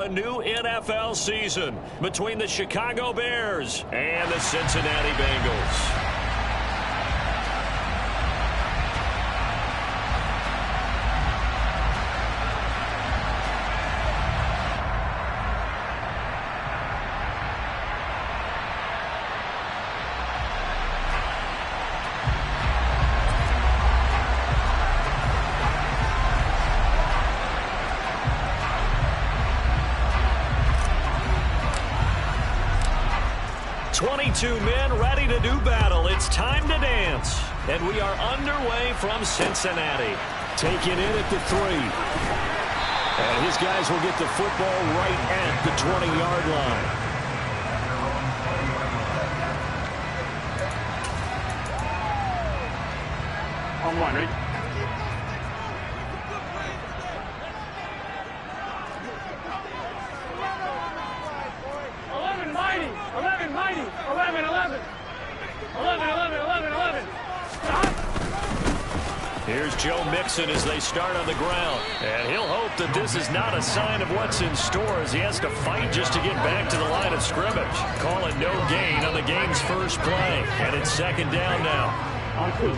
A new NFL season between the Chicago Bears and the Cincinnati Bengals. Two men ready to do battle. It's time to dance. And we are underway from Cincinnati. Taking in at the 3. And his guys will get the football right at the 20-yard line. On one, right? Here's Joe Mixon as they start on the ground. And he'll hope that this is not a sign of what's in store as he has to fight just to get back to the line of scrimmage. Call it no gain on the game's first play. And it's second down now. On 2.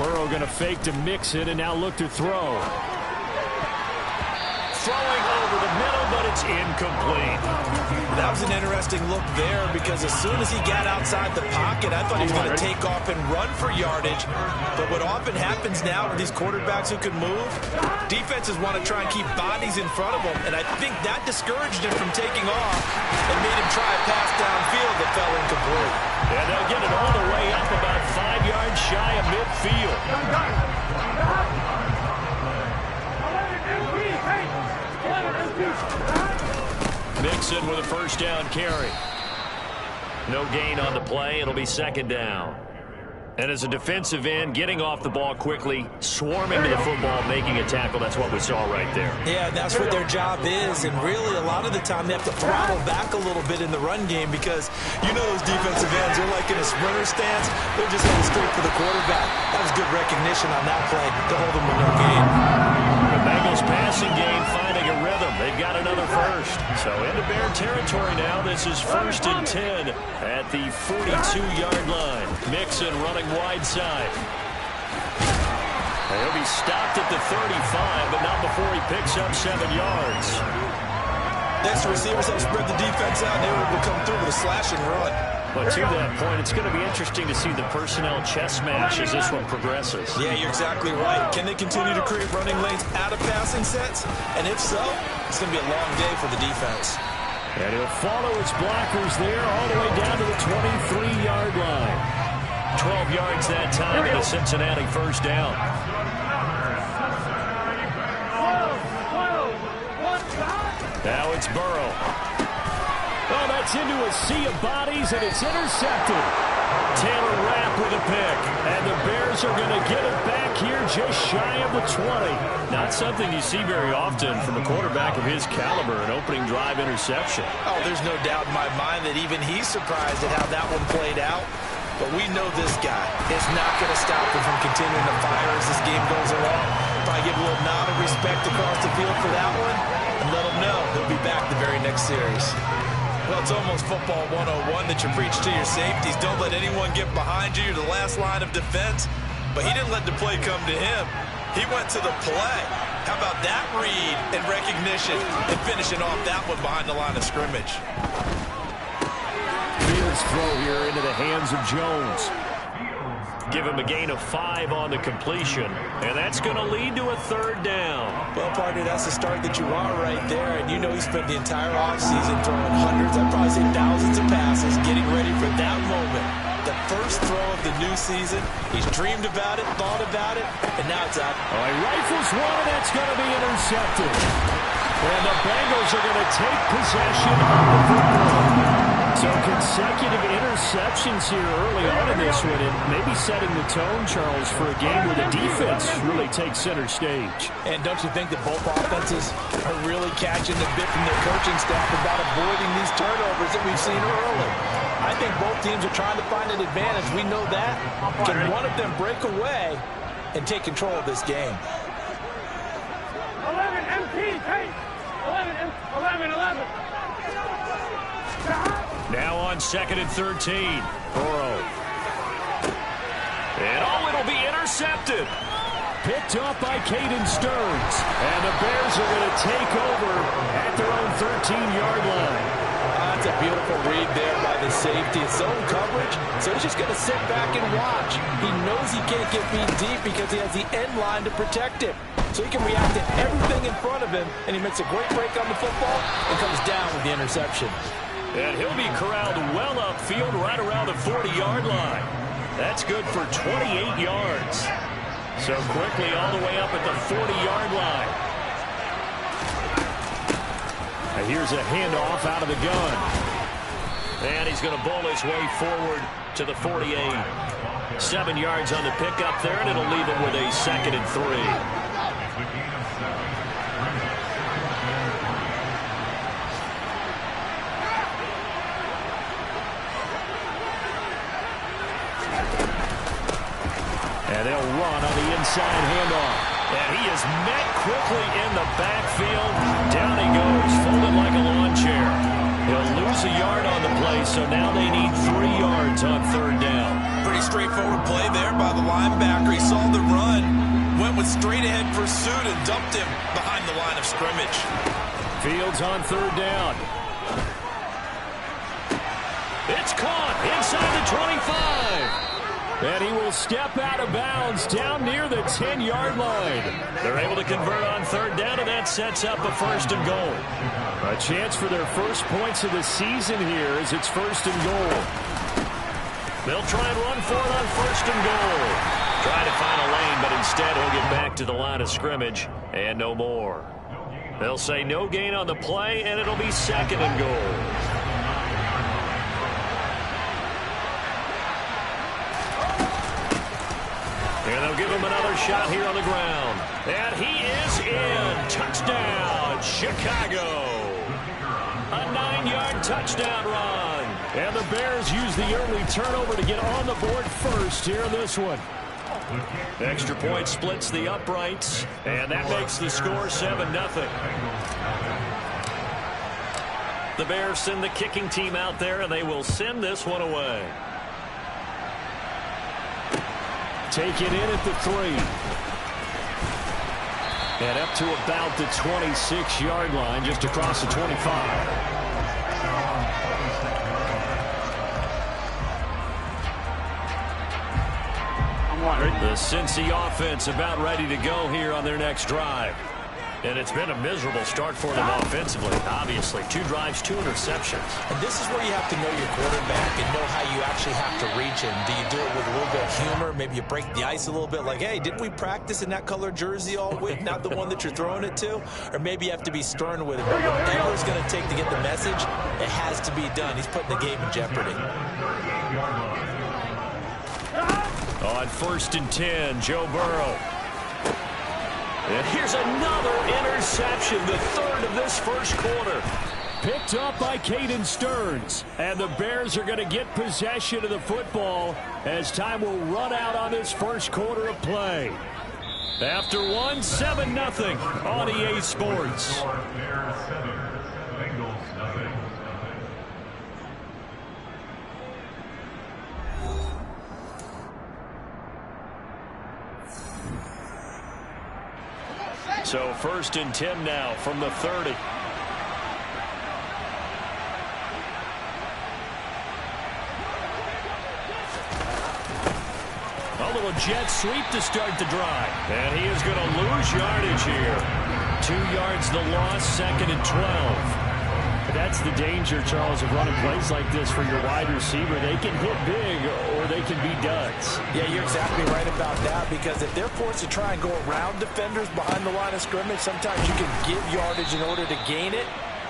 Burrow going to fake to Mixon and now look to throw. Throwing over the middle, but it's incomplete. That was an interesting look there because as soon as he got outside the pocket, I thought he was going to take off and run for yardage. But what often happens now with these quarterbacks who can move, defenses want to try and keep bodies in front of them, and I think that discouraged him from taking off and made him try a pass downfield that fell incomplete. And they'll get it all the way up about 5 yards shy of midfield. Mixon with a first down carry. No gain on the play. It'll be second down. And as a defensive end, getting off the ball quickly, swarming to the football, making a tackle, that's what we saw right there. Yeah, that's what their job is, and really a lot of the time they have to throttle back a little bit in the run game because you know those defensive ends, they're like in a sprinter stance, they're just heading straight for the quarterback. That was good recognition on that play to hold them with no gain. The Bengals passing game finding a rhythm. They've got another first. So into Bear territory now. This is 1st and 10 at the 42-yard line. Mixon running wide side. And he'll be stopped at the 35, but not before he picks up 7 yards. Next, receivers have spread the defense out, and they were able to come through with a slash and run. But to that point, it's going to be interesting to see the personnel chess match as this one progresses. Yeah, you're exactly right. Can they continue to create running lanes out of passing sets? And if so, it's going to be a long day for the defense. And he'll follow his blockers there all the way down to the 23-yard line. 12 yards that time to the Cincinnati first down. Now it's Burrow. Oh, that's into a sea of bodies, and it's intercepted. Taylor Rapp with a pick, and the Bears are going to get it back here just shy of the 20. Not something you see very often from a quarterback of his caliber, an opening drive interception. Oh, there's no doubt in my mind that even he's surprised at how that one played out. But we know this guy is not going to stop him from continuing to fire as this game goes along. Probably give a little nod of respect across the field for that one, and let him know he'll be back the very next series. Well, it's almost football 101 that you preach to your safeties. Don't let anyone get behind you. You're the last line of defense. But he didn't let the play come to him. He went to the play. How about that read and recognition and finishing off that one behind the line of scrimmage? Fields throw here into the hands of Jones. Give him a gain of 5 on the completion, and that's going to lead to a third down. Well, partner, that's the start that you want right there, and you know he spent the entire offseason throwing hundreds, I'd probably say thousands of passes, getting ready for that moment. The first throw of the new season. He's dreamed about it, thought about it, and now it's out. Oh, he rifles one, and that's going to be intercepted. And the Bengals are going to take possession of the football. So consecutive interceptions here early on in this one, and maybe setting the tone, Charles, for a game where the defense really takes center stage. And don't you think that both offenses are really catching the bit from their coaching staff about avoiding these turnovers that we've seen early? I think both teams are trying to find an advantage. We know that. Can one of them break away? and take control of this game. 11 MP, hey! 11. Now on 2nd and 13. Burrow. And it'll be intercepted. Picked up by Caden Stearns. And the Bears are going to take over at their own 13-yard line. That's a beautiful read there by the safety. It's zone coverage, so he's just going to sit back and watch. He knows he can't get beat deep because he has the end line to protect him. So he can react to everything in front of him, and he makes a great break on the football and comes down with the interception. And he'll be corralled well upfield right around the 40-yard line. That's good for 28 yards. So quickly all the way up at the 40-yard line. And here's a handoff out of the gun. And he's going to bowl his way forward to the 48. 7 yards on the pickup there, and it'll leave him with a 2nd and 3. And they'll run on the inside handoff. And he is met quickly in the backfield. Down he goes, folded like a lawn chair. He'll lose a yard on the play, so now they need 3 yards on 3rd down. Pretty straightforward play there by the linebacker. He saw the run, went with straight-ahead pursuit, and dumped him behind the line of scrimmage. Fields on 3rd down. It's caught inside the 25. And he will step out of bounds down near the 10-yard line. They're able to convert on 3rd down, and that sets up a 1st and goal. A chance for their first points of the season here as it's 1st and goal. They'll try and run for it on 1st and goal. Try to find a lane, but instead he'll get back to the line of scrimmage and no more. They'll say no gain on the play, and it'll be 2nd and goal. And they'll give him another shot here on the ground. And he is in. Touchdown, Chicago. A 9-yard touchdown run. And the Bears use the early turnover to get on the board first here in this one. Extra point splits the uprights. And that makes the score 7-0. The Bears send the kicking team out there, and they will send this one away. Take it in at the 3. And up to about the 26-yard line, just across the 25. The Cincy offense about ready to go here on their next drive. And it's been a miserable start for them offensively. Obviously, 2 drives, 2 interceptions. And this is where you have to know your quarterback and know how you actually have to reach him. Do you do it with a little bit of humor? Maybe you break the ice a little bit like, hey, didn't we practice in that color jersey all week? Not the one that you're throwing it to? Or maybe you have to be stern with him. But whatever it's going to take to get the message, it has to be done. He's putting the game in jeopardy. On 1st and 10, Joe Burrow. And here's another interception, the 3rd of this 1st quarter. Picked up by Caden Stearns. And the Bears are going to get possession of the football as time will run out on this 1st quarter of play. After 1, 7-0 on EA Sports. So 1st and 10 now from the 30. A little jet sweep to start the drive. And he is going to lose yardage here. 2 yards the loss, 2nd and 12. That's the danger, Charles, of running plays like this for your wide receiver. They can hit big or they can be duds. Yeah, you're exactly right about that, because if they're forced to try and go around defenders behind the line of scrimmage, sometimes you can give yardage in order to gain it.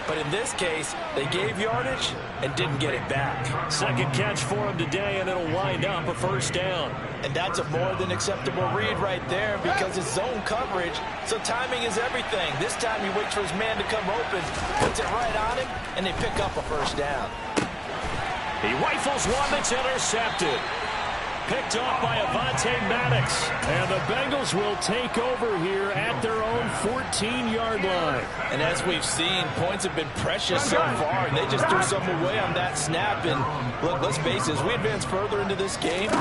But in this case, they gave yardage and didn't get it back. 2nd catch for him today, and it'll wind up a 1st down. And that's a more than acceptable read right there, because it's zone coverage, so timing is everything. This time he waits for his man to come open, puts it right on him, and they pick up a 1st down. He rifles one that's intercepted. picked off by Avonte Maddox. And the Bengals will take over here at their own 14-yard line. And as we've seen, points have been precious so far, and they just threw something away on that snap. And look, let's face it, as we advance further into this game,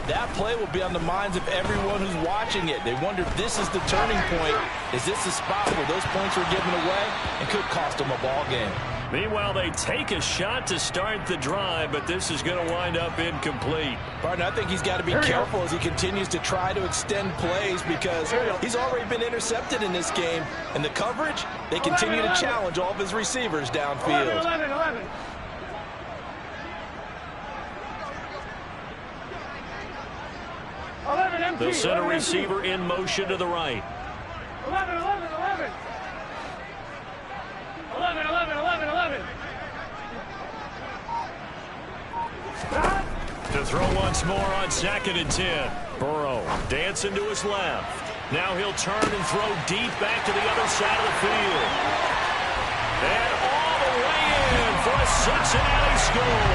that play will be on the minds of everyone who's watching it. They wonder if this is the turning point. Is this the spot where those points were given away and could cost them a ball game? Meanwhile, they take a shot to start the drive, but this is going to wind up incomplete. Partner, I think he's got to be careful as he continues to try to extend plays because he's already been intercepted in this game. And the coverage, they continue to challenge all of his receivers downfield. 11. They'll send a receiver in motion to the right. 11. To throw once more on 2nd and 10. Burrow dancing to his left. Now he'll turn and throw deep back to the other side of the field. And all the way in for a Cincinnati score.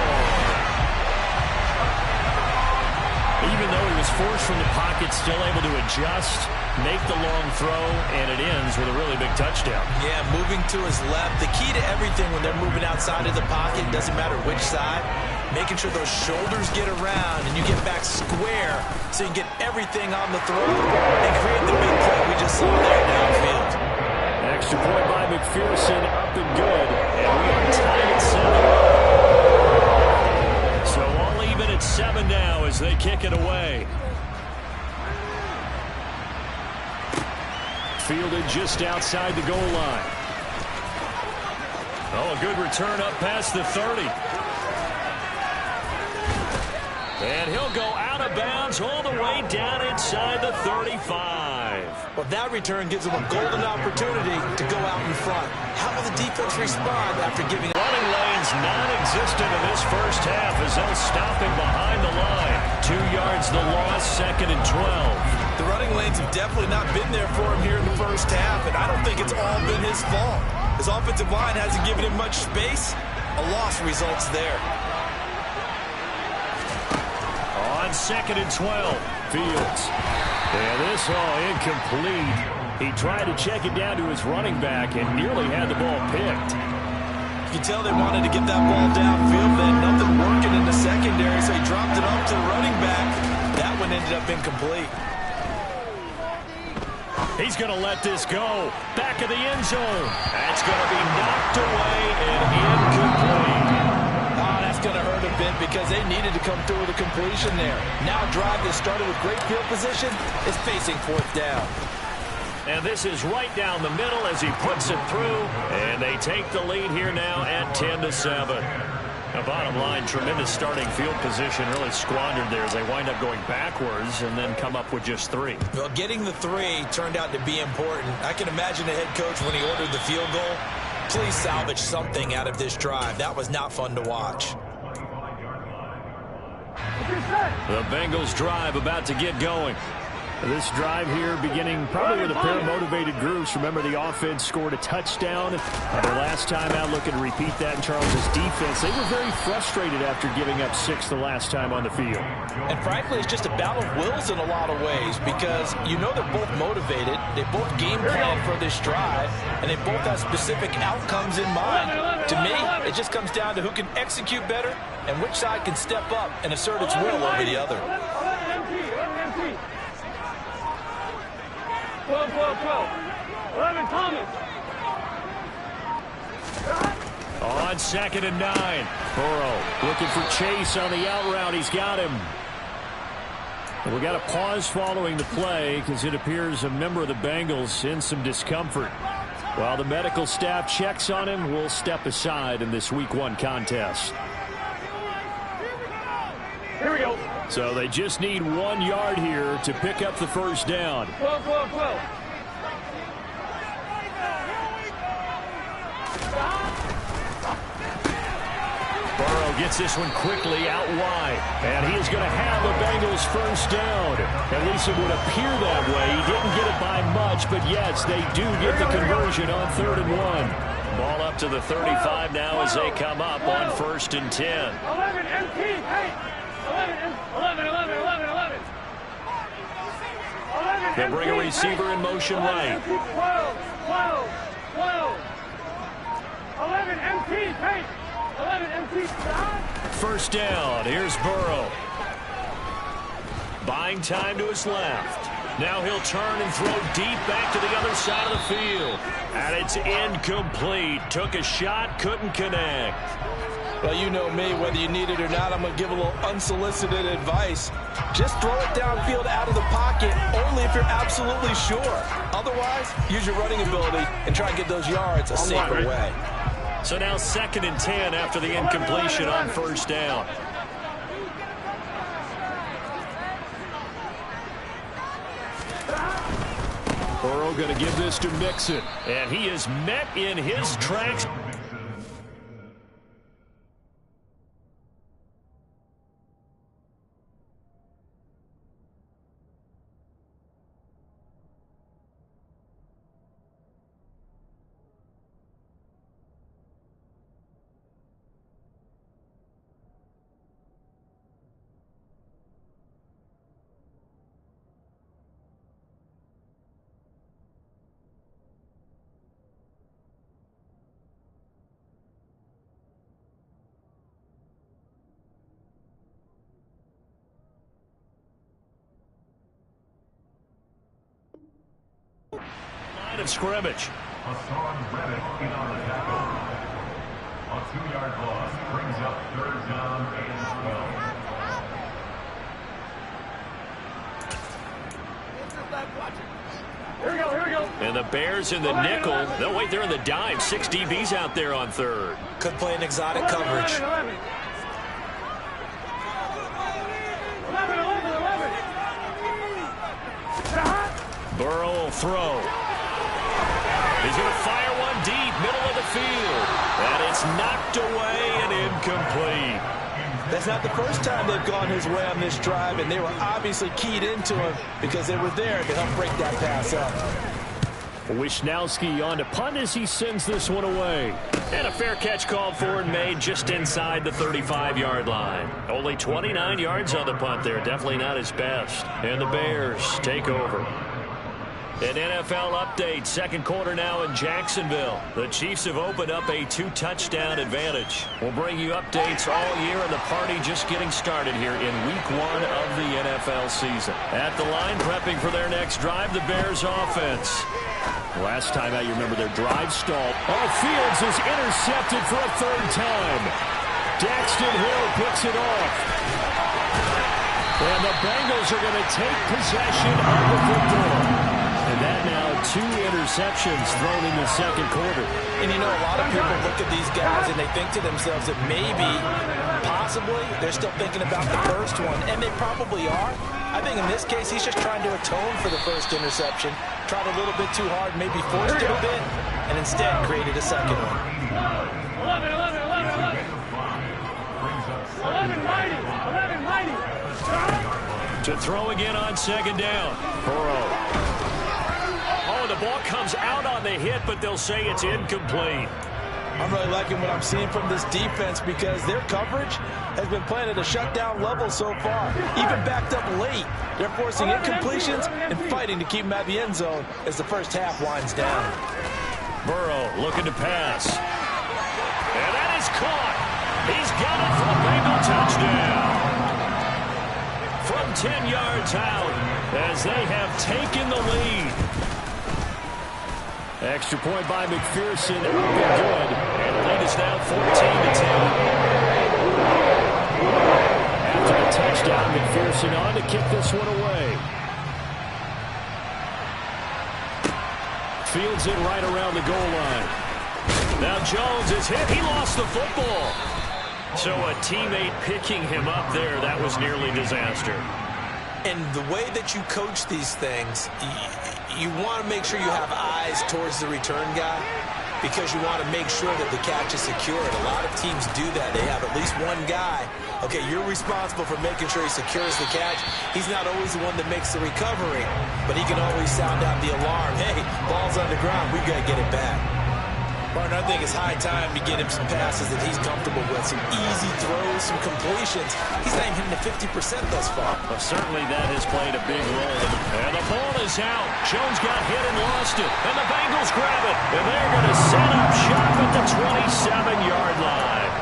Even though he was forced from the pocket, still able to adjust, make the long throw, and it ends with a really big touchdown. Yeah, moving to his left. The key to everything when they're moving outside of the pocket, doesn't matter which side, making sure those shoulders get around and you get back square so you get everything on the throw and create the big play we just saw there downfield. Extra point by McPherson, up and good, and we are tied at 7. So all even at 7 now as they kick it away. Fielded just outside the goal line. Oh, a good return up past the 30. And he'll go out of bounds all the way down inside the 35. Well, that return gives them a golden opportunity to go out in front. How will the defense respond after giving up? Running lanes non-existent in this first half as they'll stop him behind the line. 2 yards the loss, 2nd and 12. The running lanes have definitely not been there for him here in the first half, and I don't think it's all been his fault. His offensive line hasn't given him much space. A loss results there. On 2nd and 12, Fields. And this all incomplete. He tried to check it down to his running back and nearly had the ball picked. You can tell they wanted to get that ball downfield, but had nothing working in the secondary, so he dropped it off to the running back. That one ended up incomplete. He's going to let this go. Back of the end zone. That's going to be knocked away and incomplete. Oh, that's going to hurt a bit because they needed to come through with a completion there. Now a drive that started with great field position is facing 4th down. And this is right down the middle as he puts it through. And they take the lead here now at 10-7. Now, bottom line, tremendous starting field position, really squandered there as they wind up going backwards and then come up with just 3. Well, getting the 3 turned out to be important. I can imagine the head coach when he ordered the field goal. Please salvage something out of this drive. That was not fun to watch. The Bengals drive about to get going. This drive here beginning probably with a pair of motivated groups. Remember, the offense scored a touchdown. Their last time out, looking to repeat that in Charles's defense. They were very frustrated after giving up 6 the last time on the field. And frankly, it's just a battle of wills in a lot of ways because you know they're both motivated. They both game plan for this drive, and they both have specific outcomes in mind. To me, it just comes down to who can execute better and which side can step up and assert its will over the other. 12. 11 Thomas. On 2nd and 9. Burrow looking for Chase on the out route. He's got him. And we got a pause following the play because it appears a member of the Bengals in some discomfort. While the medical staff checks on him, we'll step aside in this Week 1 contest. Here we go. So they just need 1 yard here to pick up the first down. 12. Burrow gets this one quickly out wide. And he is going to have the Bengals first down. At least it would appear that way. He didn't get it by much, but yes, they do get the conversion on 3rd and 1. Ball up to the 35 now as they come up on 1st and 10. 11 empty. Hey. 11. They'll bring a receiver in motion right. 12. 11 MT, pace. 11 MT, stop. First down. Here's Burrow. Buying time to his left. Now he'll turn and throw deep back to the other side of the field. And it's incomplete. Took a shot, couldn't connect. Well, you know me, whether you need it or not, I'm going to give a little unsolicited advice. Just throw it downfield out of the pocket, only if you're absolutely sure. Otherwise, use your running ability and try and get those yards a safer way. So now 2nd and 10 after the incompletion on first down. Burrow going to give this to Mixon, and he is met in his tracks. Line of scrimmage. Hassan Reddick in on the tackle. A 2-yard loss brings up 3rd down and 12. Here we go. And the Bears in the nickel. No, wait, they're in the dime. 6 DBs out there on 3rd. Could play an exotic coverage. 11. Burrow will throw. He's going to fire one deep, middle of the field. And it's knocked away and incomplete. That's not the first time they've gone his way on this drive, and they were obviously keyed into him because they were there to help break that pass up. Wisnowski on to punt as he sends this one away. And a fair catch called for and made just inside the 35-yard line. Only 29 yards on the punt there. Definitely not his best. And the Bears take over. An NFL update, 2nd quarter now in Jacksonville. The Chiefs have opened up a 2-touchdown advantage. We'll bring you updates all year, and the party just getting started here in Week 1 of the NFL season. At the line, prepping for their next drive, the Bears offense. Last time out, you remember their drive stalled. Fields is intercepted for a 3rd time. Daxton Hill picks it off. And the Bengals are going to take possession of the football. And that now 2 interceptions thrown in the 2nd quarter. And you know, a lot of people look at these guys and they think to themselves that maybe, possibly, they're still thinking about the first one. And they probably are. I think in this case, he's just trying to atone for the first interception. Tried a little bit too hard, maybe forced it a bit, and instead created a second one. 11 mighty. To throw again on 2nd down. Burrow. The ball comes out on the hit, but they'll say it's incomplete. I'm really liking what I'm seeing from this defense because their coverage has been playing at a shutdown level so far. Even backed up late, they're forcing incompletions and fighting to keep them out of the end zone as the first half winds down. Burrow looking to pass. And that is caught. He's got it for a Bengal touchdown. From 10 yards out as they have taken the lead. Extra point by McPherson, good. And the lead is now 14-10. After the touchdown, McPherson on to kick this one away. Fields it right around the goal line. Now Jones is hit. He lost the football. So a teammate picking him up there, that was nearly disaster. And the way that you coach these things, you want to make sure you have eyes towards the return guy because you want to make sure that the catch is secured. A lot of teams do that. They have at least one guy. Okay, you're responsible for making sure he secures the catch. He's not always the one that makes the recovery, but he can always sound out the alarm. Hey, ball's on the ground. We've got to get it back. Martin, I think it's high time to get him some passes that he's comfortable with, some easy throws, some completions. He's not even hitting the 50% thus far. Well, certainly that has played a big role. And the ball is out. Jones got hit and lost it. And the Bengals grab it. And they're going to set up shop at the 27-yard line.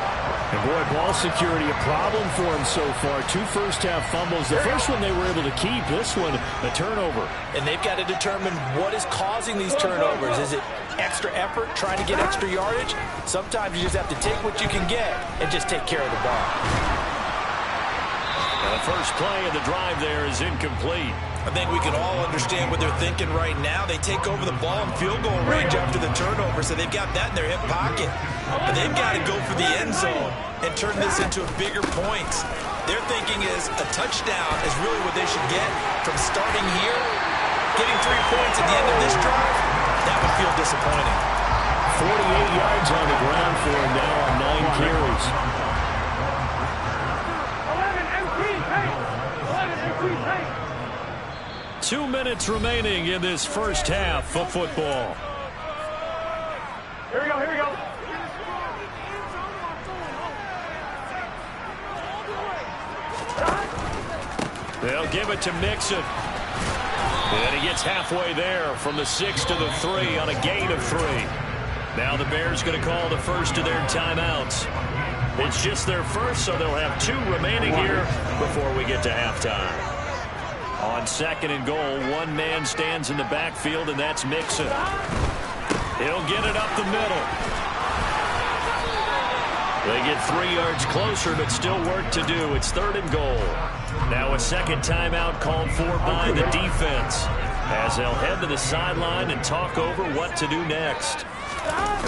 And boy, ball security a problem for him so far. 2 first-half fumbles. The first one they were able to keep. This one, a turnover. And they've got to determine what is causing these turnovers. Is it extra effort, trying to get extra yardage? Sometimes you just have to take what you can get and just take care of the ball. And the first play of the drive there is incomplete. I think we can all understand what they're thinking right now. They take over the ball in field goal range after the turnover, so they've got that in their hip pocket. But they've got to go for the end zone and turn this into bigger points. Their thinking is a touchdown is really what they should get from starting here. Getting 3 points at the end of this drive, that would feel disappointing. 48 yards on the ground for him now on 9 carries. 11 MT pace. 11 MT pace. 2 minutes remaining in this first half of football. Here we go, here we go. They'll give it to Mixon. And he gets halfway there from the 6 to the 3 on a gain of 3. Now the Bears going to call the first of their timeouts. It's just their first, so they'll have 2 remaining here before we get to halftime. On 2nd and goal, 1 man stands in the backfield, and that's Mixon. He'll get it up the middle. They get 3 yards closer, but still work to do. It's 3rd and goal. Now a second timeout called for by the defense as they'll head to the sideline and talk over what to do next.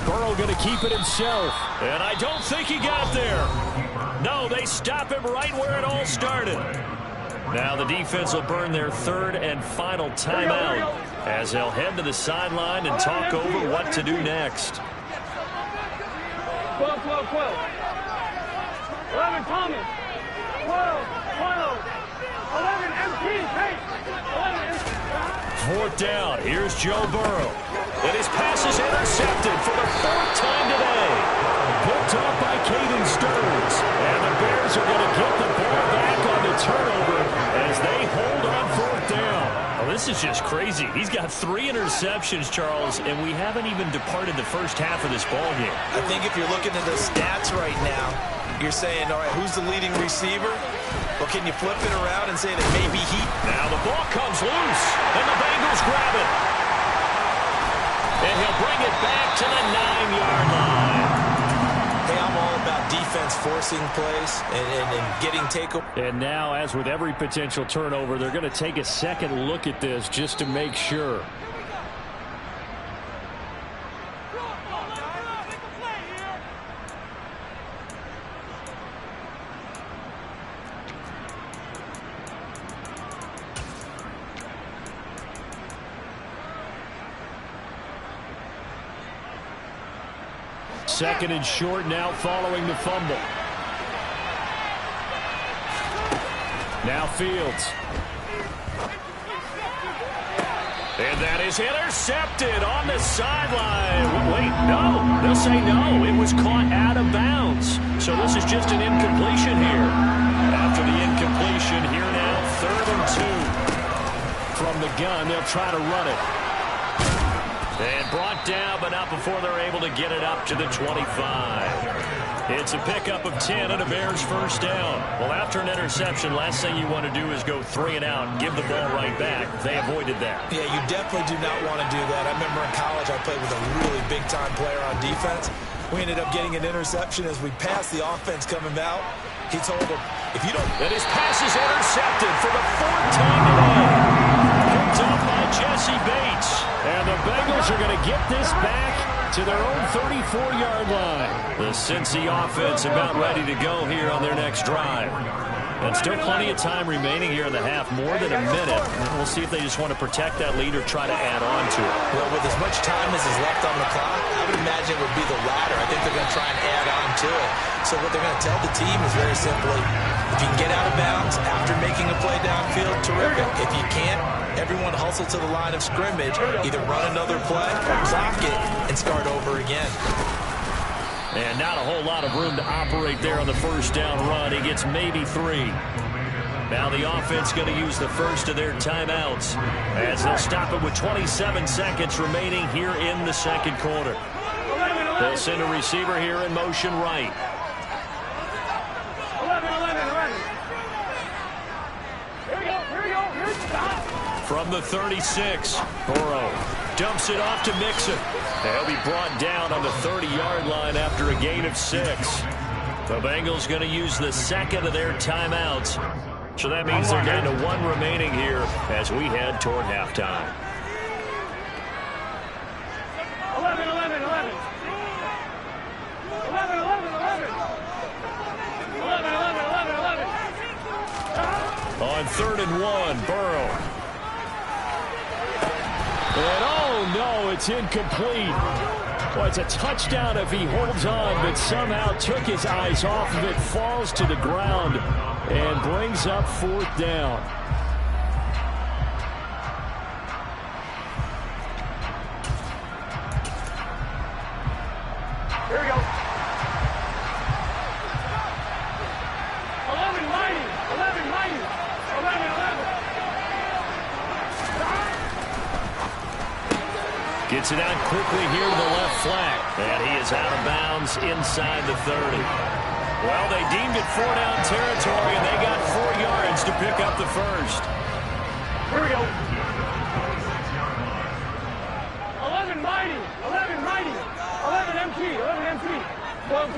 Burrow going to keep it himself, and I don't think he got there. No, they stop him right where it all started. Now the defense will burn their 3rd and final timeout as they'll head to the sideline and talk over what to do next. 12, 12, 12. 11 Thomas. 12, 12. 11 MT pace. 11 MT. 4th down. Here's Joe Burrow. And his pass is intercepted for the 4th time today. Picked off by Caden Stearns. And the Bears are going to get the ball back on the turnover as they hold on 4th down. Oh, this is just crazy. He's got 3 interceptions, Charles, and we haven't even departed the first half of this ball game. I think if you're looking at the stats right now, you're saying, all right, who's the leading receiver? Well, can you flip it around and say that maybe he... Now the ball comes loose, and the Bengals grab it. And he'll bring it back to the 9-yard line. Hey, I'm all about defense forcing plays and getting takeover. And now, as with every potential turnover, they're going to take a second look at this just to make sure. Second and short now following the fumble. Now Fields. And that is intercepted on the sideline. Wait, no. They'll say no. It was caught out of bounds. So this is just an incompletion here. After the incompletion, here now, 3rd and 2. From the gun, they'll try to run it. And brought down, but not before they're able to get it up to the 25. It's a pickup of 10 and a Bears first down. Well, after an interception, last thing you want to do is go 3 and out and give the ball right back. They avoided that. Yeah, you definitely do not want to do that. I remember in college I played with a really big-time player on defense. We ended up getting an interception as we passed the offense coming out. He told him, if you don't... And his pass is intercepted for the 4th time today. Picked up by Jesse Bates. And the Bengals are going to get this back to their own 34-yard line. The Cincy offense about ready to go here on their next drive. And still plenty of time remaining here in the half, more than a minute. And we'll see if they just want to protect that lead or try to add on to it. Well, with as much time as is left on the clock, I would imagine it would be the latter. I think they're going to try and add on to it. So what they're going to tell the team is very simply, if you can get out of bounds after making a play downfield, terrific. If you can't, everyone hustle to the line of scrimmage, either run another play or clock it and start over again. And not a whole lot of room to operate there on the first down run. He gets maybe 3. Now the offense going to use the first of their timeouts as they'll stop it with 27 seconds remaining here in the second quarter. They'll send a receiver here in motion right. 11. Here we go. Here's the stop. From the 36, Burrow dumps it off to Mixon. They'll be brought down on the 30-yard line after a gain of 6. The Bengals going to use the second of their timeouts. So that means they're down to 1 remaining here as we head toward halftime. 11. 11. On 3rd and 1, Burrow. And oh no, it's incomplete. Well, it's a touchdown if he holds on, but somehow took his eyes off of it, falls to the ground, and brings up 4th down. Here we go. 11 mighty. 11. Gets it out quickly here to the left flank. And he is out of bounds inside the 30. Well, they deemed it 4-down territory, and they got 4 yards to pick up the first. Here we go. 11 mighty. 11 MT. 12.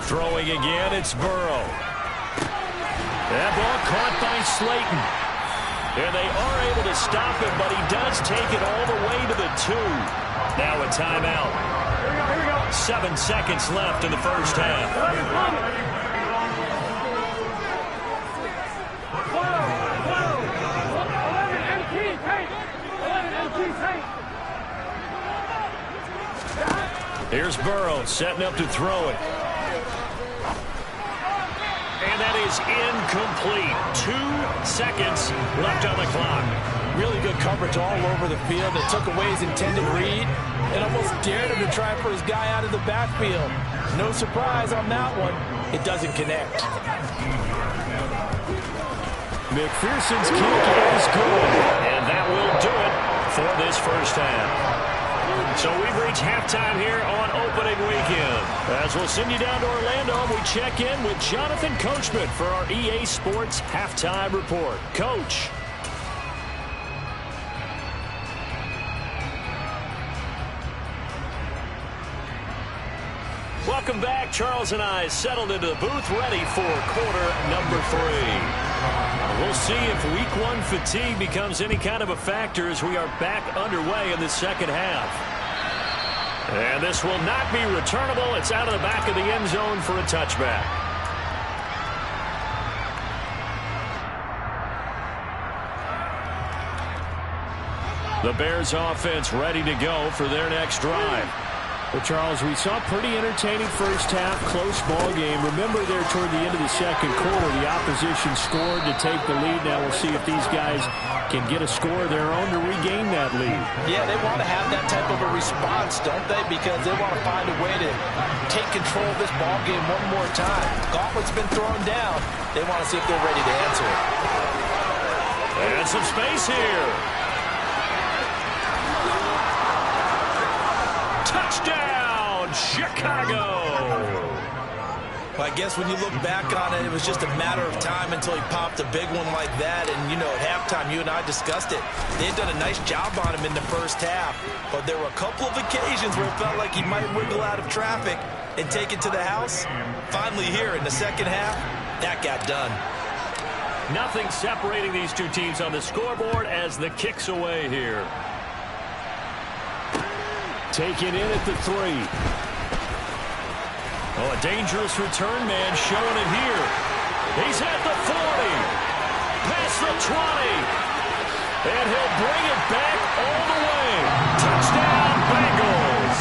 Throwing again, it's Burrow. That ball caught by Slayton. And they are able to stop him, but he does take it all the way to the 2. Now a timeout. Here we go. 7 seconds left in the first half. 11 MT tank. Here's Burrow setting up to throw it. And that is incomplete. 2 seconds left on the clock. Really good coverage all over the field. It took away his intended read and almost dared him to try for his guy out of the backfield. No surprise on that one. It doesn't connect. McPherson's kick is good. And that will do it for this first half. So we've reached halftime here on opening weekend. As we'll send you down to Orlando, we check in with Jonathan Coachman for our EA Sports Halftime Report. Coach. Welcome back. Charles and I settled into the booth ready for quarter number 3. We'll see if week 1 fatigue becomes any kind of a factor as we are back underway in the second half. And this will not be returnable. It's out of the back of the end zone for a touchback. The Bears offense ready to go for their next drive. Well, Charles, we saw a pretty entertaining first half, close ball game. Remember there toward the end of the second quarter, the opposition scored to take the lead. Now we'll see if these guys can get a score of their own to regain that lead. Yeah, they want to have that type of a response, don't they? Because they want to find a way to take control of this ball game one more time. Gauntlet's been thrown down. They want to see if they're ready to answer it. And some space here. Touchdown, Chicago! Well, I guess when you look back on it, it was just a matter of time until he popped a big one like that. And, you know, at halftime, you and I discussed it. They had done a nice job on him in the first half. But there were a couple of occasions where it felt like he might wiggle out of traffic and take it to the house. Finally here in the second half, that got done. Nothing separating these two teams on the scoreboard as the kick's away here. Taken in at the 3. Oh, a dangerous return man showing it here. He's at the 40. Past the 20. And he'll bring it back all the way. Touchdown, Bengals.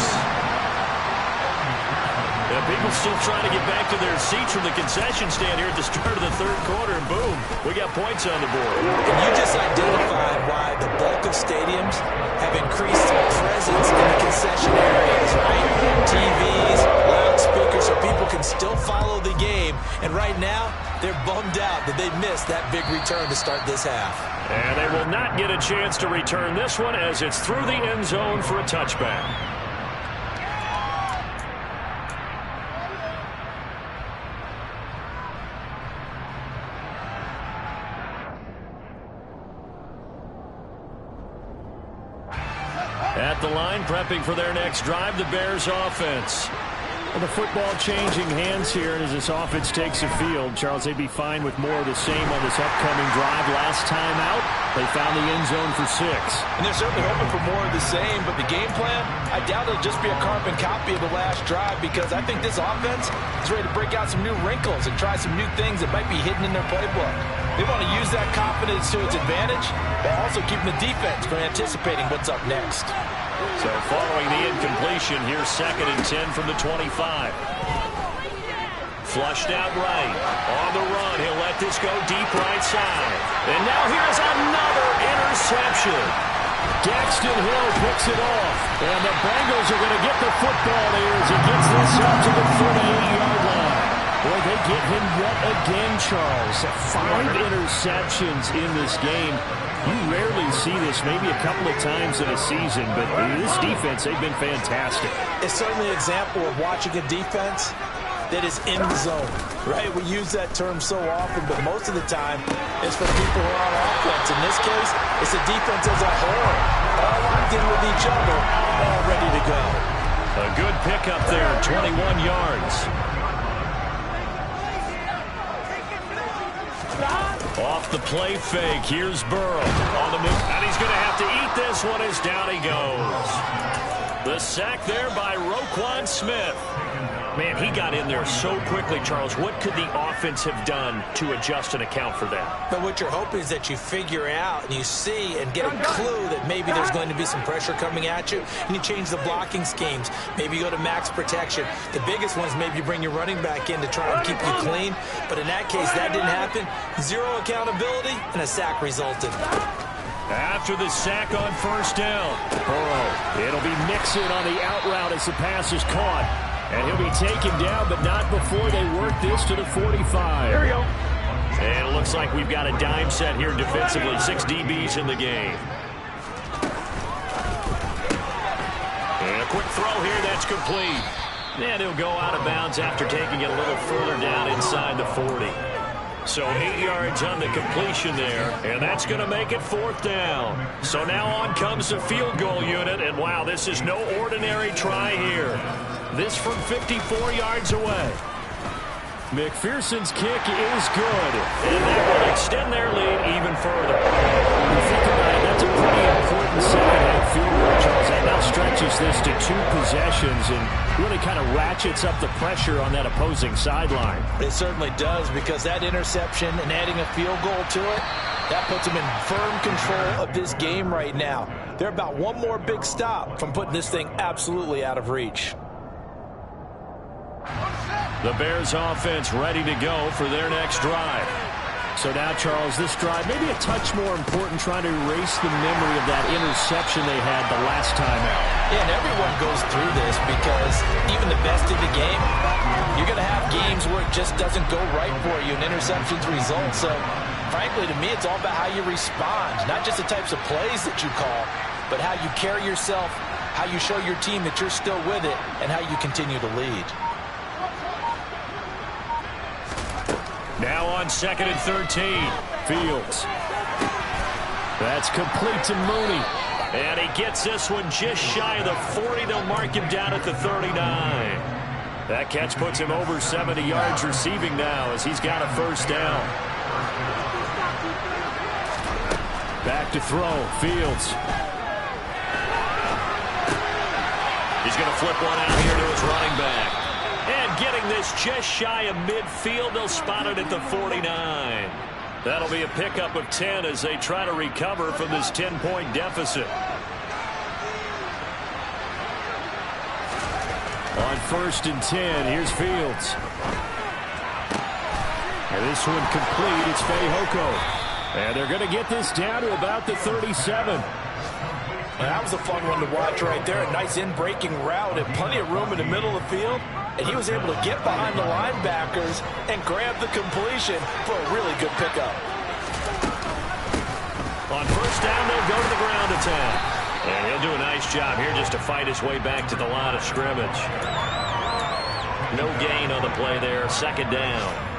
Yeah, people still trying to get back to their seats from the concession stand here at the start of the third quarter, and boom, we got points on the board. And you just identified why the bulk of stadiums have increased presence in the concession areas, right? TVs, loudspeakers, so people can still follow the game. And right now, they're bummed out that they missed that big return to start this half. And they will not get a chance to return this one as it's through the end zone for a touchback. At the line, prepping for their next drive, the Bears offense. Well, the football changing hands here, and as this offense takes the field, Charles, they'd be fine with more of the same on this upcoming drive. Last time out, they found the end zone for 6. And they're certainly hoping for more of the same, but the game plan, I doubt it'll just be a carbon copy of the last drive, because I think this offense is ready to break out some new wrinkles and try some new things that might be hidden in their playbook. They want to use that confidence to its advantage, while also keeping the defense from anticipating what's up next. So following the incompletion, here's 2nd and 10 from the 25. Flushed out right. On the run, he'll let this go deep right side. And now here's another interception. Daxton Hill picks it off. And the Bengals are going to get the football here as he gets this up to the 48-yard line. Boy, they get him yet again, Charles. 5 interceptions in this game. You rarely see this, maybe a couple of times in a season, but this defense, they've been fantastic. It's certainly an example of watching a defense that is in the zone, right? We use that term so often, but most of the time it's for people who are on offense. In this case, it's the defense as a whole, all locked in with each other, all ready to go. A good pickup there, 21 yards. Off the play fake, here's Burrow on the move, and he's going to have to eat this one as down he goes. The sack there by Roquan Smith. Man, he got in there so quickly, Charles. What could the offense have done to adjust and account for that? But what you're hoping is that you figure out and you see and get a clue that maybe there's going to be some pressure coming at you, and you change the blocking schemes. Maybe you go to max protection. The biggest ones, maybe you bring your running back in to try and keep you clean. But in that case, that didn't happen. 0 accountability, and a sack resulted. After the sack on 1st down, Burrow, it'll be Mixon on the out route as the pass is caught. And he'll be taken down, but not before they work this to the 45. Here we go. And it looks like we've got a dime set here defensively. 6 DBs in the game. And a quick throw here, that's complete. And he'll go out of bounds after taking it a little further down inside the 40. So 8 yards on the completion there, and that's going to make it 4th down. So now on comes the field goal unit, and wow, this is no ordinary try here. This from 54 yards away. McPherson's kick is good, and that will extend their lead even further. You think about it, that's a pretty important second-half field goal, Charles. That now stretches this to 2 possessions and really kind of ratchets up the pressure on that opposing sideline. It certainly does, because that interception and adding a field goal to it, that puts them in firm control of this game right now. They're about one more big stop from putting this thing absolutely out of reach. The Bears offense ready to go for their next drive. So now, Charles, this drive maybe a touch more important, trying to erase the memory of that interception they had the last time out. Yeah, and everyone goes through this, because even the best in the game, you're going to have games where it just doesn't go right for you and interceptions result. So, frankly, to me, it's all about how you respond, not just the types of plays that you call, but how you carry yourself, how you show your team that you're still with it, and how you continue to lead. Now on 2nd and 13, Fields. That's complete to Mooney. And he gets this one just shy of the 40. They'll mark him down at the 39. That catch puts him over 70 yards receiving now as he's got a 1st down. Back to throw, Fields. He's going to flip one out here to his running back. And getting this just shy of midfield. They'll spot it at the 49. That'll be a pickup of 10 as they try to recover from this 10-point deficit. On 1st and 10, here's Fields. And this one complete. It's Fehoko. And they're going to get this down to about the 37. That was a fun one to watch right there. A nice in-breaking route and plenty of room in the middle of the field. And he was able to get behind the linebackers and grab the completion for a really good pickup. On 1st down, they'll go to the ground attack. And he'll do a nice job here just to fight his way back to the line of scrimmage. No gain on the play there. 2nd down.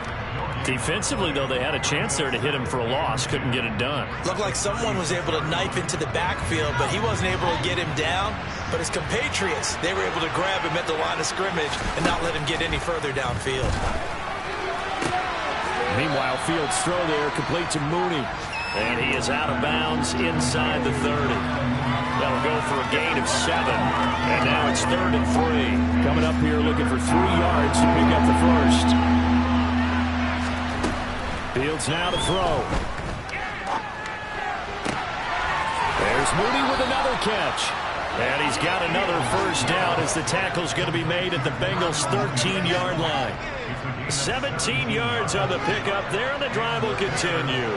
Defensively, though, they had a chance there to hit him for a loss. Couldn't get it done. Looked like someone was able to knife into the backfield, but he wasn't able to get him down. But his compatriots, they were able to grab him at the line of scrimmage and not let him get any further downfield. Meanwhile, Fields' throw there complete to Mooney. And he is out of bounds inside the 30. That'll go for a gain of 7. And now it's 3rd and 3. Coming up here looking for 3 yards to pick up the first. Fields now to throw. There's Mooney with another catch. And he's got another first down as the tackle's going to be made at the Bengals' 13-yard line. 17 yards on the pickup there, and the drive will continue.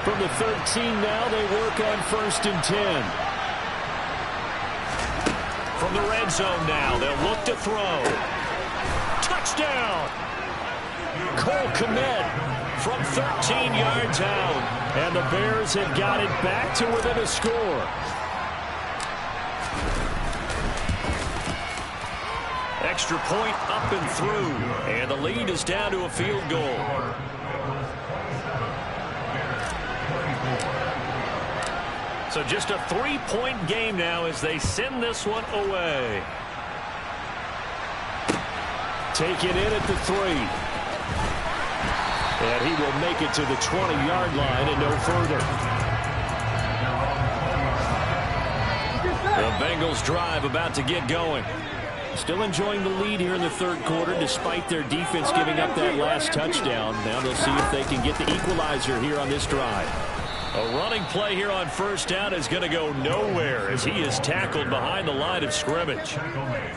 From the 13 now, they work on 1st and 10. From the red zone now, they'll look to throw. Touchdown! Cole Kmet from 13 yards out. And the Bears have got it back to within a score. Extra point up and through. And the lead is down to a field goal. So just a 3-point game now as they send this one away. Taken in at the 3. And he will make it to the 20-yard line and no further. The Bengals drive about to get going. Still enjoying the lead here in the 3rd quarter despite their defense giving up that last touchdown. Now they'll see if they can get the equalizer here on this drive. A running play here on 1st down is going to go nowhere as he is tackled behind the line of scrimmage.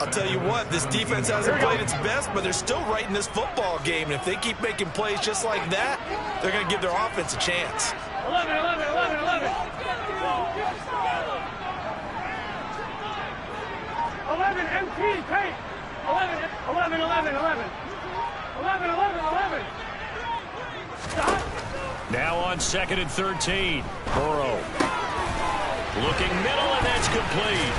I'll tell you what, this defense hasn't played its best, but they're still right in this football game. And if they keep making plays just like that, they're going to give their offense a chance. 11, 11, 11, 11. 11, MT, take. 11, 11, 11, 11. 11, 11, 11. Stop. Now on 2nd and 13. Burrow. Looking middle, and that's complete.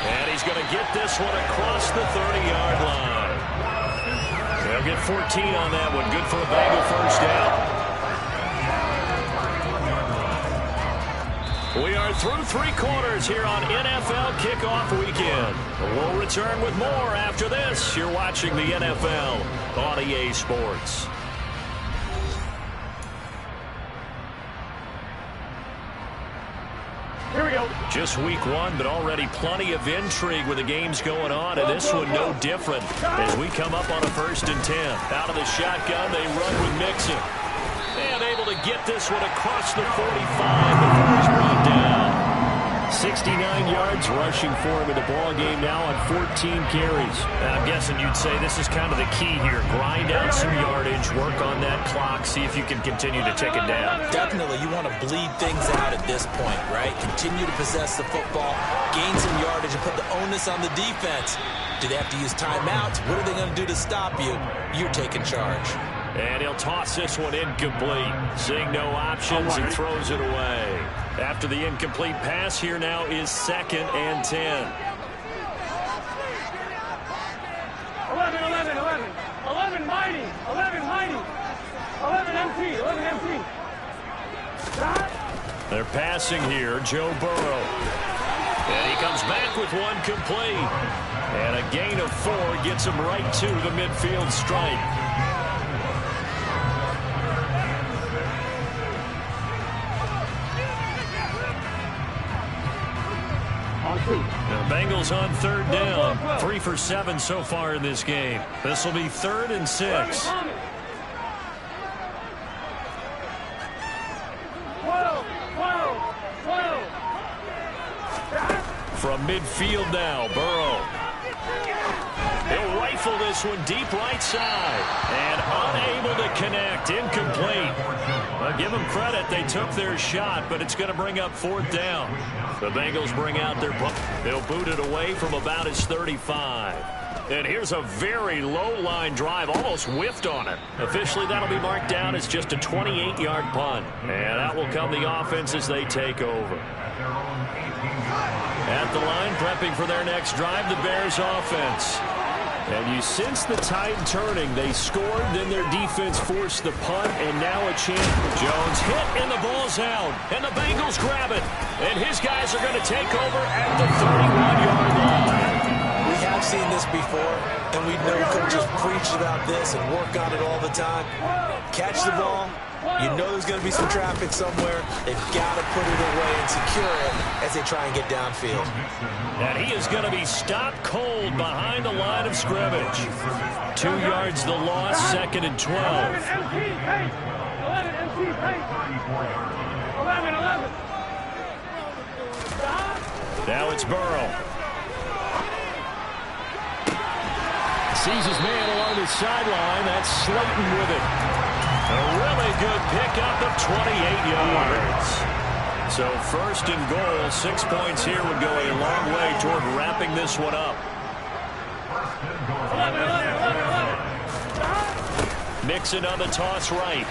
And he's going to get this one across the 30-yard line. They'll get 14 on that one. Good for a Bengal first down. We are through 3 quarters here on NFL Kickoff Weekend. We'll return with more after this. You're watching the NFL on EA Sports. Here we go. Just week 1, but already plenty of intrigue with the games going on, and this one no different as we come up on a 1st and 10. Out of the shotgun, they run with Mixon. And able to get this one across the 45 before he's brought down. 69 yards rushing for him in the ball game now on 14 carries. I'm guessing you'd say this is kind of the key here. Grind out some yardage, work on that clock, see if you can continue to take it down. Definitely, you want to bleed things out at this point, right? Continue to possess the football, gain some yardage, and put the onus on the defense. Do they have to use timeouts? What are they going to do to stop you? You're taking charge. And he'll toss this one incomplete. Seeing no options and throws it away. After the incomplete pass, here now is 2nd and 10. 11, 11, 11. 11 mighty. 11 mighty. 11 MT. 11 MT. Stop. They're passing here, Joe Burrow. And he comes back with one complete. And a gain of 4 gets him right to the midfield stripe. The Bengals on third down. 3 for 7 so far in this game. This will be 3rd and 6. From midfield now, Burrow. He'll rifle this one deep right side. And unable to connect. Incomplete. Well, give them credit. They took their shot, but it's going to bring up 4th down. The Bengals bring out their punt. They'll boot it away from about his 35. And here's a very low-line drive. Almost whiffed on it. Officially, that'll be marked down as just a 28-yard punt. And that will come the offense as they take over. At the line, prepping for their next drive, the Bears offense. And you sense the tide turning. They scored, then their defense forced the punt, and now a chance. Jones hit, and the ball's out. And the Bengals grab it. And his guys are going to take over at the 31-yard line. We have seen this before, and we know coaches preach about this and work on it all the time. Catch the ball. You know there's going to be some traffic somewhere. They've got to put it away and secure it as they try and get downfield. And he is going to be stopped cold behind the line of scrimmage. 2 yards the loss, 2nd and 12. 11. Now it's Burrow. Sees his man along the sideline. That's Slayton with it. A really good pickup of 28 yards. So 1st and goal, 6 points here would go a long way toward wrapping this one up. Mixon on the toss right.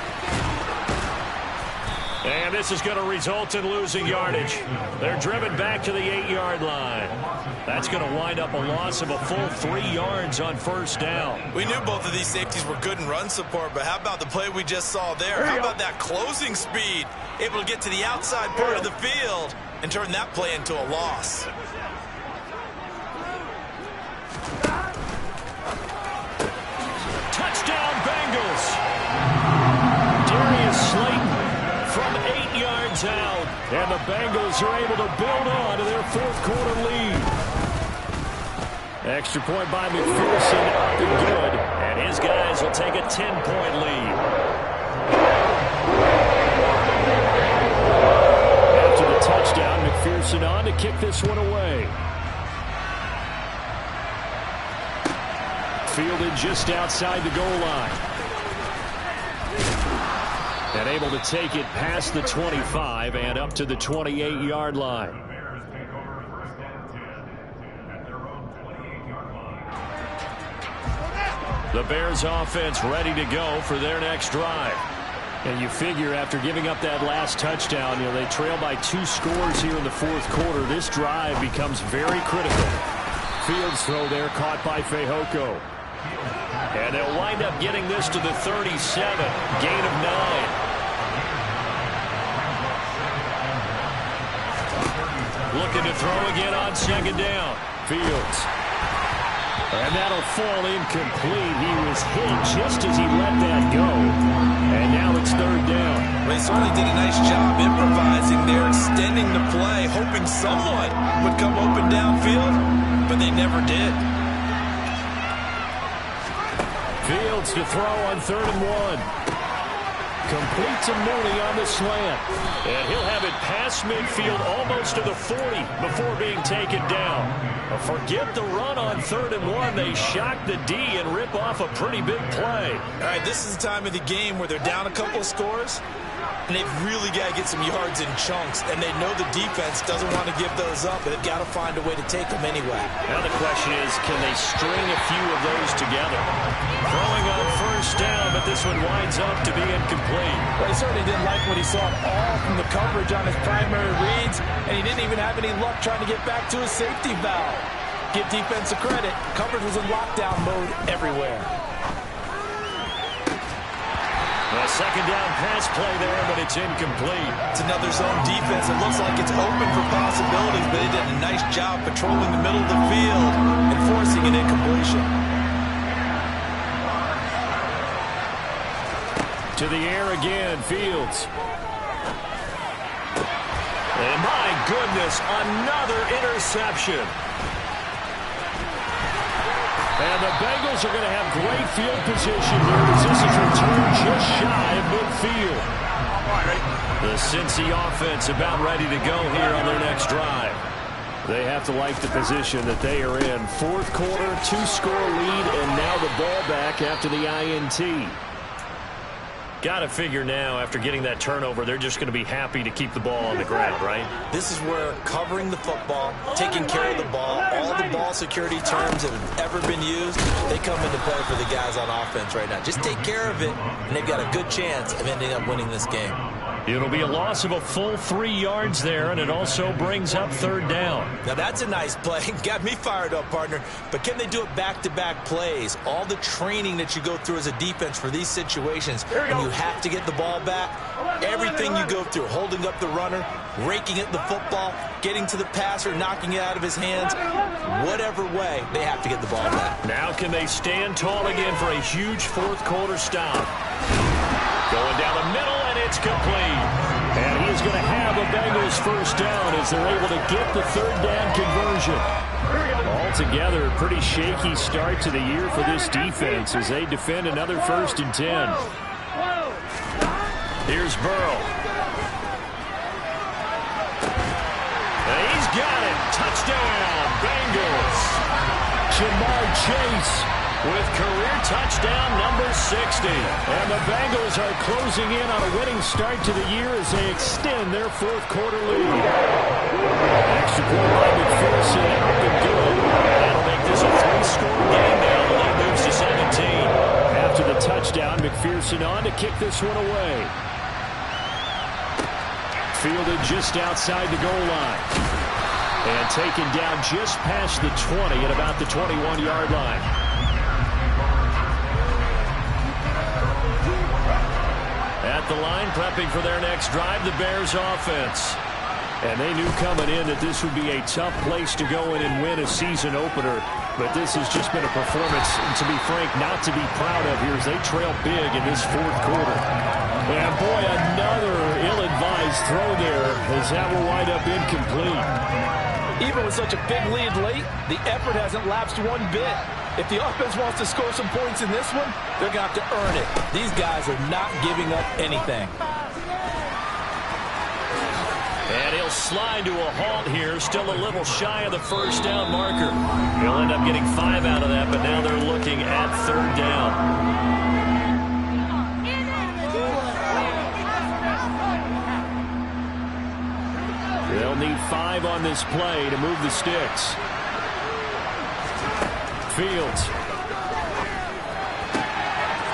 And this is going to result in losing yardage. They're driven back to the 8-yard line. That's going to wind up a loss of a full 3 yards on 1st down. We knew both of these safeties were good in run support, but how about the play we just saw there? How about that closing speed? Able to get to the outside part of the field and turn that play into a loss. Touchdown, Bengals. Darius Slayton from 8 yards out. And the Bengals are able to build on to their 4th quarter lead. Extra point by McPherson, up and good. And his guys will take a 10-point lead. After the touchdown, McPherson on to kick this one away. Fielded just outside the goal line. And able to take it past the 25 and up to the 28-yard line. The Bears offense ready to go for their next drive. And you figure after giving up that last touchdown, they trail by 2 scores here in the 4th quarter. This drive becomes very critical. Fields throw there caught by Fehoko. And they'll wind up getting this to the 37. Gain of 9. Looking to throw again on 2nd down. Fields. And that'll fall incomplete. He was hit just as he let that go. And now it's 3rd down. They certainly did a nice job improvising there, extending the play, hoping someone would come open downfield, but they never did. Fields to throw on 3rd and 1. Complete to Mooney on the slant. And he'll have it past midfield almost to the 40 before being taken down. Forget the run on 3rd and 1. They shock the D and rip off a pretty big play. All right, this is the time of the game where they're down a couple of scores, and they've really got to get some yards in chunks, and they know the defense doesn't want to give those up, but they've got to find a way to take them anyway. Now the question is, can they string a few of those together? Throwing on 1st down, but this one winds up to be incomplete. Well, he certainly didn't like what he saw all from the coverage on his primary reads, and he didn't even have any luck trying to get back to his safety valve. Give defense a credit. Coverage was in lockdown mode everywhere. A 2nd down pass play there, but it's incomplete. It's another zone defense. It looks like it's open for possibilities, but they did a nice job patrolling the middle of the field and forcing an incompletion. To the air again, Fields. And my goodness, another interception. And the Bengals are going to have great field position here as this is returned just shy of midfield. The Cincy offense about ready to go here on their next drive. They have to like the position that they are in. Fourth quarter, 2-score lead, and now the ball back after the INT. Got to figure now, after getting that turnover, they're just going to be happy to keep the ball on the ground, right? This is where covering the football, taking care of the ball, all the ball security terms that have ever been used, they come into play for the guys on offense right now. Just take care of it, and they've got a good chance of ending up winning this game. It'll be a loss of a full 3 yards there, and it also brings up third down. Now, that's a nice play. Got me fired up, partner. But can they do it back-to-back plays? All the training that you go through as a defense for these situations, and you have to get the ball back. Everything you go through, holding up the runner, raking at the football, getting to the passer, knocking it out of his hands. Whatever way, they have to get the ball back. Now can they stand tall again for a huge fourth-quarter stop? Going down the middle, and it's complete. And he's going to have a Bengals first down as they're able to get the third down conversion. Altogether, a pretty shaky start to the year for this defense as they defend another 1st and 10. Here's Burrow. And he's got it. Touchdown, Bengals. Jamar Chase with career touchdown number 60. And the Bengals are closing in on a winning start to the year as they extend their fourth-quarter lead. Extra point by McPherson out and good. That'll make this a 3-score game now. The lead moves to 17. After the touchdown, McPherson on to kick this one away. Fielded just outside the goal line. And taken down just past the 20 at about the 21-yard line. At the line, prepping for their next drive, the Bears offense. And they knew coming in that this would be a tough place to go in and win a season opener. But this has just been a performance, and to be frank, not to be proud of here as they trail big in this fourth quarter. And boy, another ill-advised throw there as that will wind up incomplete. Even with such a big lead late, the effort hasn't lapsed one bit. If the offense wants to score some points in this one, they're going to have to earn it. These guys are not giving up anything. And he'll slide to a halt here, still a little shy of the first down marker. He'll end up getting 5 out of that, but now they're looking at third down. They'll need 5 on this play to move the sticks. Fields.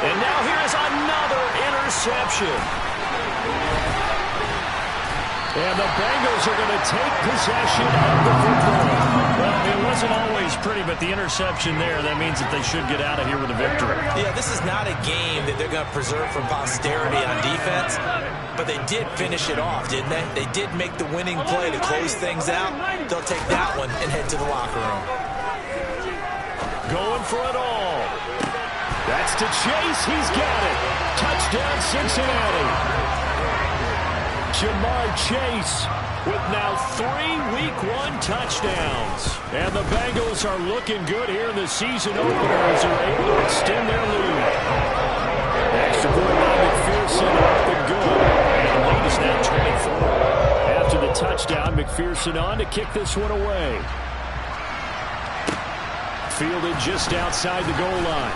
And now here is another interception. And the Bengals are going to take possession of the football. Well, it wasn't always pretty, but the interception there, that means that they should get out of here with a victory. Yeah, this is not a game that they're going to preserve for posterity on defense, but they did finish it off, didn't they? They did make the winning play to close things out. They'll take that one and head to the locker room. Going for it all. That's to Chase. He's got it. Touchdown, Cincinnati. Jamar Chase with now 3 Week 1 touchdowns. And the Bengals are looking good here in the season opener as they're able to extend their lead. Extra point by McPherson up and good. And the lead is now 24. After the touchdown, McPherson on to kick this one away. Fielded just outside the goal line.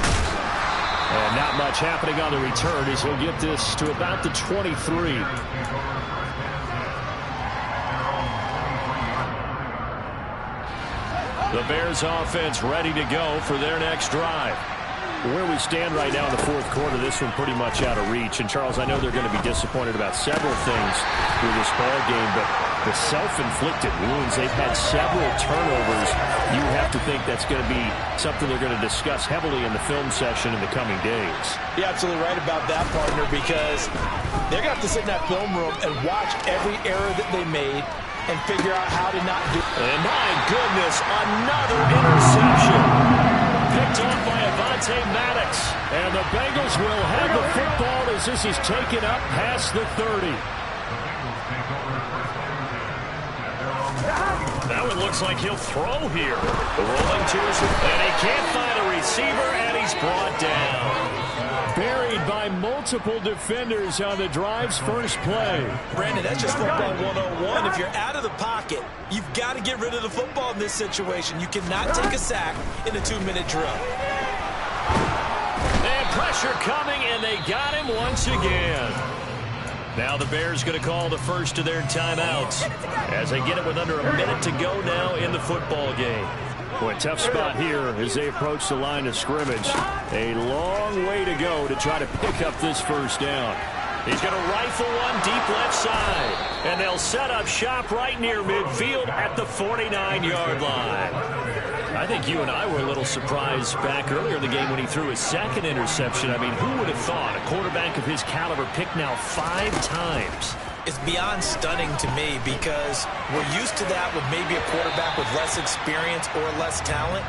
And not much happening on the return as he'll get this to about the 23. The Bears offense ready to go for their next drive. Where we stand right now in the fourth quarter, this one pretty much out of reach. And, Charles, I know they're going to be disappointed about several things through this ball game, but the self-inflicted wounds, they've had several turnovers. You have to think that's going to be something they're going to discuss heavily in the film session in the coming days. You're absolutely right about that, partner, because they're going to have to sit in that film room and watch every error that they made and figure out how to not do it. And my goodness, another interception. Picked off by Avonte Maddox. And the Bengals will have the football as this is taken up past the 30. looks like he'll throw here. The rolling to his right, and he can't find a receiver, and he's brought down. Buried by multiple defenders on the drive's first play. Brandon, that's just football 101. If you're out of the pocket, you've got to get rid of the football in this situation. You cannot take a sack in a 2-minute drill. And pressure coming, and they got him once again. Now the Bears going to call the first of their timeouts as they get it with under a minute to go now in the football game. Boy, tough spot here as they approach the line of scrimmage. A long way to go to try to pick up this first down. He's going to rifle one deep left side, and they'll set up shop right near midfield at the 49-yard line. I think you and I were a little surprised back earlier in the game when he threw his second interception. I mean, who would have thought a quarterback of his caliber picked now 5 times? It's beyond stunning to me because we're used to that with maybe a quarterback with less experience or less talent.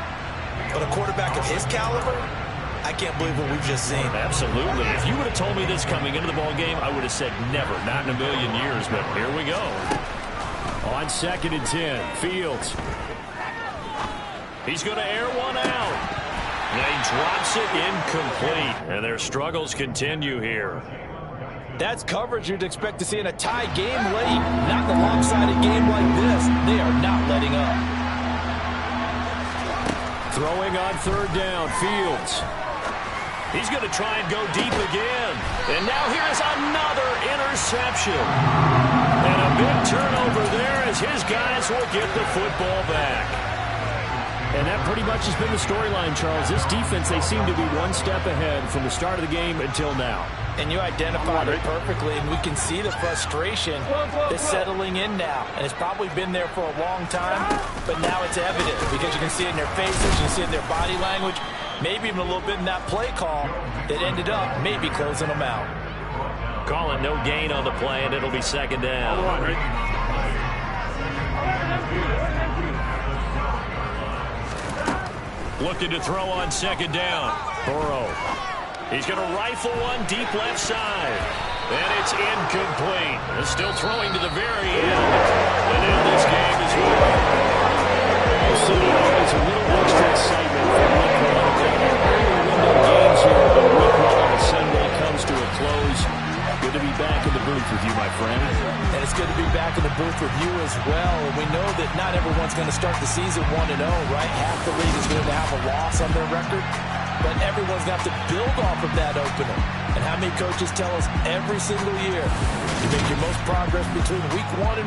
But a quarterback of his caliber, I can't believe what we've just seen. Absolutely. If you would have told me this coming into the ball game, I would have said never, not in a million years. But here we go. On 2nd and 10, Fields. He's going to air one out. And he drops it incomplete. And their struggles continue here. That's coverage you'd expect to see in a tie game late. Not in a lopsided game like this. They are not letting up. Throwing on 3rd down, Fields. He's going to try and go deep again. And now here's another interception. And a big turnover there as his guys will get the football back. And that pretty much has been the storyline, Charles. This defense, they seem to be one step ahead from the start of the game until now. And you identified it perfectly, and we can see the frustration that's settling in now. And it's probably been there for a long time, but now it's evident because you can see it in their faces, you can see it in their body language, maybe even a little bit in that play call that ended up maybe closing them out. Calling no gain on the play, and it'll be 2nd down. Looking to throw on 2nd down. Burrow. He's going to rifle one deep left side. And it's incomplete. They're still throwing to the very end. And now this game is over. So there's a little extra excitement for Week 1. Early window games here, but Week 1 on Sunday comes to a close. Good to be back in the booth with you, my friend. And it's good to be back in the booth with you as well. And we know that not everyone's going to start the season 1-0, right? Half the league is going to have a loss on their record. But everyone's going to have to build off of that opener. And how many coaches tell us every single year, you make your most progress between Week 1 and